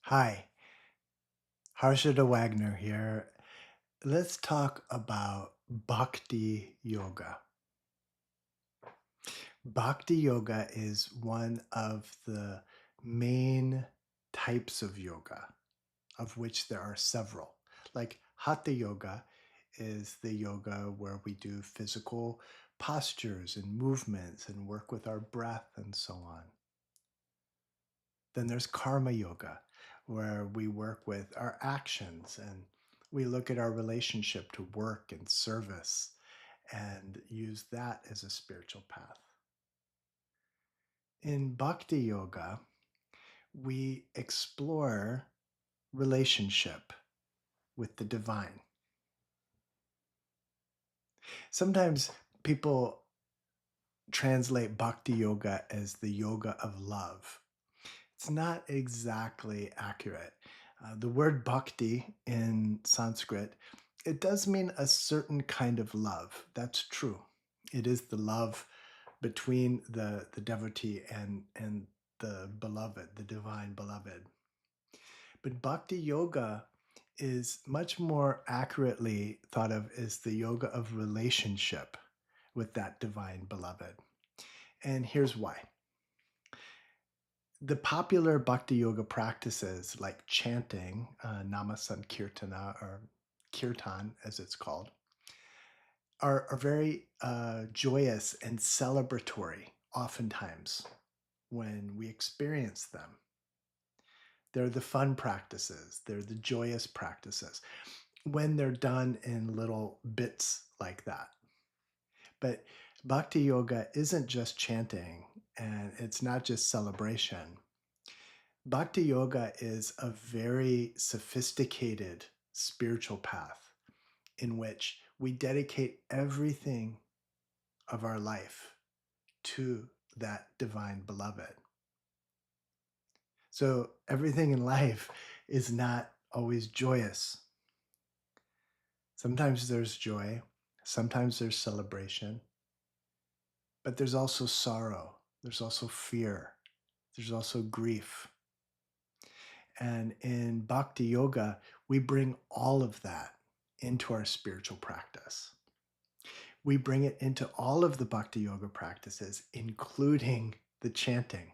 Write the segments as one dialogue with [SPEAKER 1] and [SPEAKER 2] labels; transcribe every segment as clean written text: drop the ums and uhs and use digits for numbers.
[SPEAKER 1] Hi, Harshada Wagner here. Let's talk about Bhakti Yoga. Bhakti Yoga is one of the main types of yoga, of which there are several. Like Hatha Yoga is the yoga where we do physical postures and movements and work with our breath and so on. Then there's Karma Yoga, where we work with our actions and we look at our relationship to work and service and use that as a spiritual path. In Bhakti Yoga, we explore relationship with the divine. Sometimes people translate Bhakti Yoga as the yoga of love. It's not exactly accurate. The word bhakti in Sanskrit, it does mean a certain kind of love. That's true. It is the love between the devotee and the beloved, the divine beloved. But bhakti yoga is much more accurately thought of as the yoga of relationship with that divine beloved. And here's why. The popular bhakti yoga practices like chanting, nama sankirtana or kirtan as it's called, are very joyous and celebratory oftentimes when we experience them. They're the fun practices, they're the joyous practices when they're done in little bits like that. But bhakti yoga isn't just chanting and it's not just celebration. Bhakti yoga is a very sophisticated spiritual path in which we dedicate everything of our life to that divine beloved. So everything in life is not always joyous. Sometimes there's joy, sometimes there's celebration, but there's also sorrow, there's also fear, there's also grief. And in Bhakti Yoga, we bring all of that into our spiritual practice. We bring it into all of the Bhakti Yoga practices, including the chanting.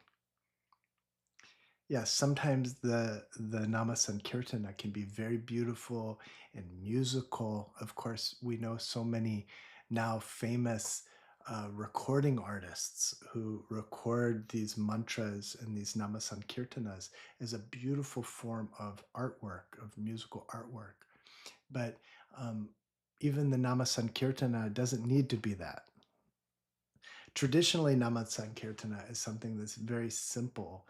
[SPEAKER 1] Yes, sometimes the Nama Sankirtana can be very beautiful and musical. Of course, we know so many now famous recording artists who record these mantras and these Nama Sankirtanas as a beautiful form of artwork, of musical artwork. But even the Nama Sankirtana doesn't need to be that. Traditionally, Nama Sankirtana is something that's very simple.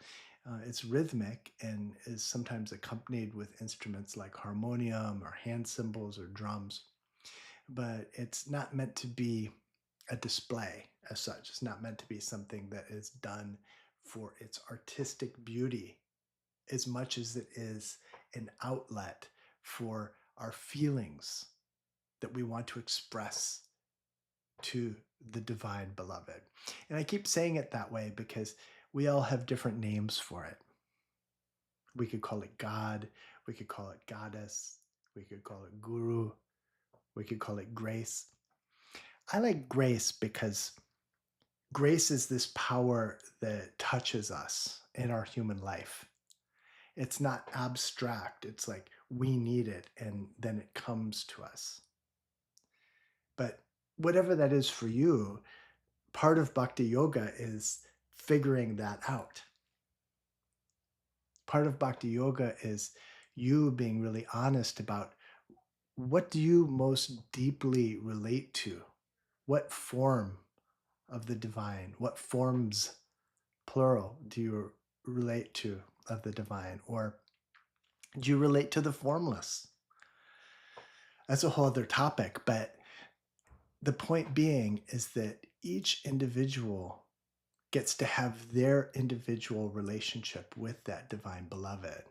[SPEAKER 1] It's rhythmic and is sometimes accompanied with instruments like harmonium or hand cymbals or drums, but it's not meant to be a display as such. It's not meant to be something that is done for its artistic beauty as much as it is an outlet for our feelings that we want to express to the divine beloved. And I keep saying it that way because we all have different names for it. We could call it God, we could call it goddess, we could call it guru, we could call it grace. I like grace because grace is this power that touches us in our human life. It's not abstract, it's like we need it and then it comes to us. But whatever that is for you, part of bhakti yoga is figuring that out. Part of bhakti yoga is you being really honest about what do you most deeply relate to? What form of the divine, what forms, plural, do you relate to of the divine? Or do you relate to the formless? That's a whole other topic, but the point being is that each individual gets to have their individual relationship with that divine beloved.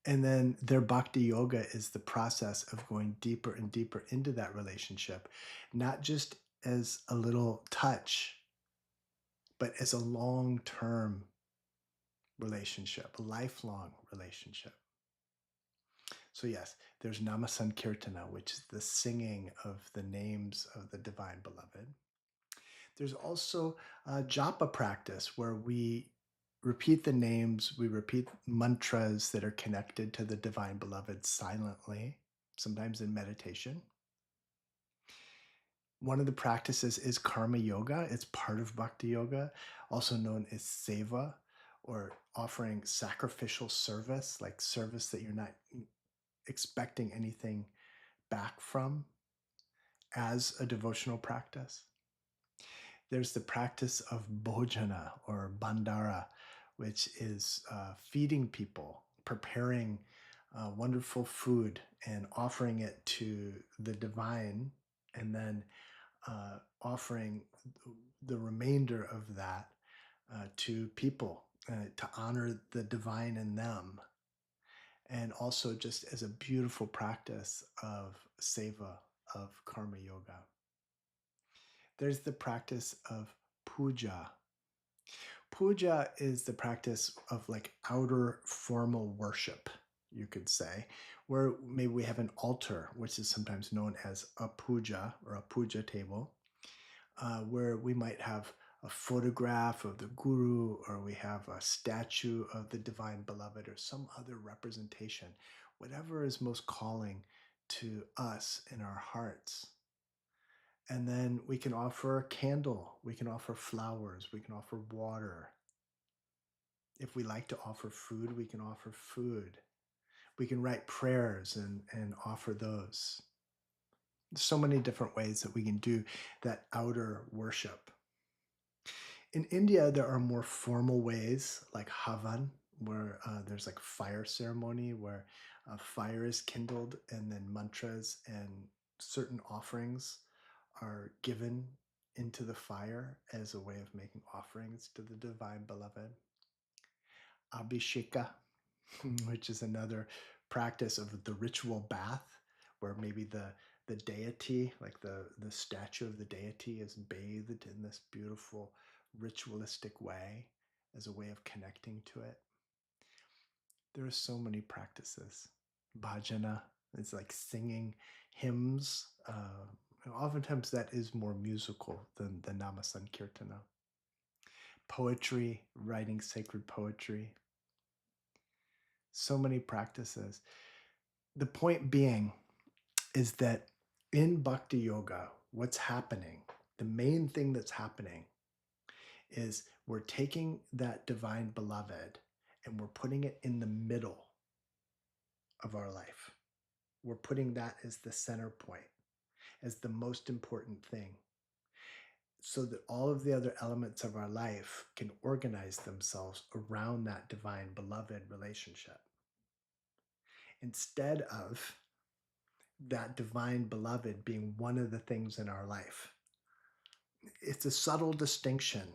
[SPEAKER 1] And then their bhakti yoga is the process of going deeper and deeper into that relationship, not just as a little touch, but as a long term relationship, a lifelong relationship. So, yes, there's Namasankirtana, which is the singing of the names of the Divine Beloved. There's also a japa practice where we repeat the names, we repeat mantras that are connected to the Divine Beloved silently, sometimes in meditation. One of the practices is karma yoga. It's part of bhakti yoga, also known as seva, or offering sacrificial service, like service that you're not expecting anything back from as a devotional practice. There's the practice of bhojana or bandara, which is feeding people, preparing wonderful food and offering it to the divine, and then offering the remainder of that to people to honor the divine in them. And also just as a beautiful practice of seva, of karma yoga. There's the practice of puja. Puja is the practice of like outer formal worship, you could say, where maybe we have an altar, which is sometimes known as a puja or a puja table, where we might have a photograph of the guru, or we have a statue of the divine beloved, or some other representation, whatever is most calling to us in our hearts. And then we can offer a candle, we can offer flowers, we can offer water. If we like to offer food, we can offer food. We can write prayers and offer those. There's so many different ways that we can do that outer worship. In India, there are more formal ways like Havan, where there's like fire ceremony where fire is kindled and then mantras and certain offerings are given into the fire as a way of making offerings to the divine beloved. Abhisheka, which is another practice of the ritual bath, where maybe the deity, like the statue of the deity, is bathed in this beautiful ritualistic way as a way of connecting to it. There are so many practices. Bhajana is like singing hymns. Oftentimes that is more musical than the Nama Sankirtana. Poetry, writing sacred poetry. So many practices. The point being is that in bhakti yoga, what's happening, the main thing that's happening is we're taking that divine beloved and we're putting it in the middle of our life. We're putting that as the center point, as the most important thing, so that all of the other elements of our life can organize themselves around that divine beloved relationship. Instead of that divine beloved being one of the things in our life. It's a subtle distinction,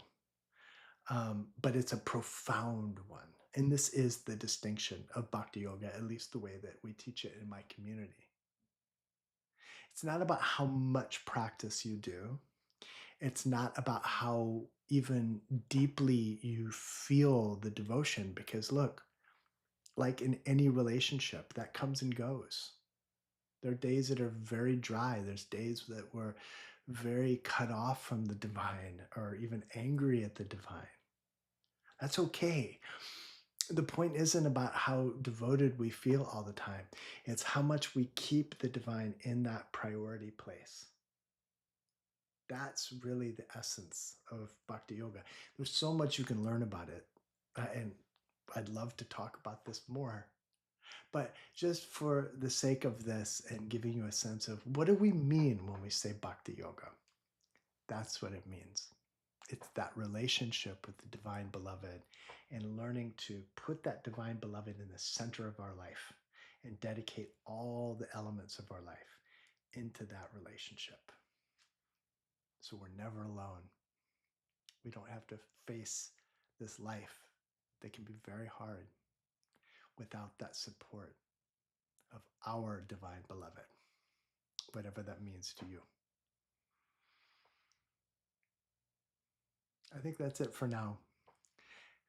[SPEAKER 1] but it's a profound one. And this is the distinction of bhakti yoga, at least the way that we teach it in my community. It's not about how much practice you do. It's not about how even deeply you feel the devotion, because look, like in any relationship, that comes and goes. There are days that are very dry. There's days that we're very cut off from the divine or even angry at the divine. That's okay. The point isn't about how devoted we feel all the time. It's how much we keep the divine in that priority place. That's really the essence of bhakti yoga. There's so much you can learn about it. And I'd love to talk about this more. But just for the sake of this and giving you a sense of what do we mean when we say bhakti yoga? That's what it means. It's that relationship with the divine beloved and learning to put that divine beloved in the center of our life and dedicate all the elements of our life into that relationship. So we're never alone. We don't have to face this life that can be very hard without that support of our divine beloved, whatever that means to you. I think that's it for now.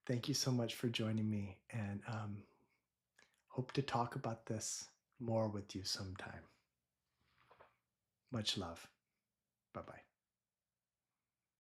[SPEAKER 1] Thank you so much for joining me, and hope to talk about this more with you sometime. Much love. Bye bye.